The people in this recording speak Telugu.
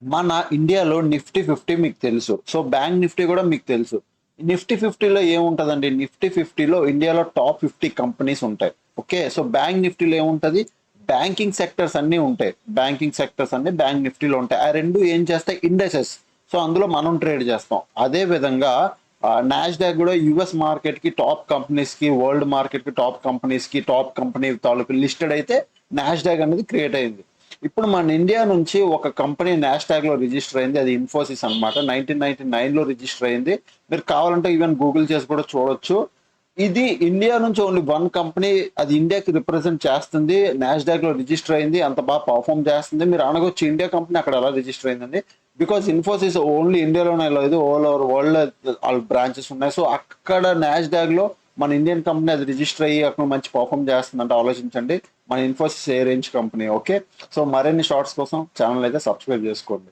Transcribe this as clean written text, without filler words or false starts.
మన ఇండియాలో నిఫ్టీ 50 మీకు తెలుసు. సో బ్యాంక్ నిఫ్టీ కూడా మీకు తెలుసు. నిఫ్టీ 50లో ఏముంటదండి? నిఫ్టీ 50లో ఇండియాలో టాప్ 50 కంపెనీస్ ఉంటాయి. ఓకే. సో బ్యాంక్ నిఫ్టీలో ఏముంటది? బ్యాంకింగ్ సెక్టర్స్ అన్ని ఉంటాయి. బ్యాంకింగ్ సెక్టర్స్ అన్ని బ్యాంక్ నిఫ్టీలో ఉంటాయి. ఆ రెండు ఏం చేస్తాయి? ఇండెసెస్. సో అందులో మనం ట్రేడ్ చేస్తాం. అదే విధంగా నాస్డాక్ కూడా యుఎస్ మార్కెట్ కి టాప్ కంపెనీస్ కి, వరల్డ్ మార్కెట్ కి టాప్ కంపెనీస్ కి, టాప్ కంపెనీ తాలూకు లిస్టెడ్ అయితే నాస్డాక్ అనేది క్రియేట్ అయింది. ఇప్పుడు మన ఇండియా నుంచి ఒక కంపెనీ నాస్డాక్ లో రిజిస్టర్ అయింది. అది ఇన్ఫోసిస్ అన్నమాట. 1999లో రిజిస్టర్ అయింది. మీరు కావాలంటే ఈవెన్ గూగుల్ చేసి కూడా చూడొచ్చు. ఇది ఇండియా నుంచి ఓన్లీ వన్ కంపెనీ, అది ఇండియాకి రిప్రజెంట్ చేస్తుంది. నాస్డాక్ లో రిజిస్టర్ అయింది, అంత బాగా పర్ఫామ్ చేస్తుంది. మీరు అనగొచ్చు ఇండియా కంపెనీ అక్కడ ఎలా రిజిస్టర్ అయిందండి? బికాస్ ఇన్ఫోసిస్ ఓన్లీ ఇండియాలోనే లేదు, ఆల్ ఓవర్ వరల్డ్ వాళ్ళ బ్రాంచెస్ ఉన్నాయి. సో అక్కడ నాస్డాక్ లో మన ఇండియన్ కంపెనీ అది రిజిస్టర్ అయ్యి అక్కడ మంచి పర్ఫామ్ చేస్తుందంటే ఆలోచించండి. మన ఇన్ఫోసిస్ ఏ రేంజ్ కంపెనీ. ఓకే. సో మరిన్ని షార్ట్స్ కోసం ఛానల్ అయితే సబ్స్క్రైబ్ చేసుకోండి.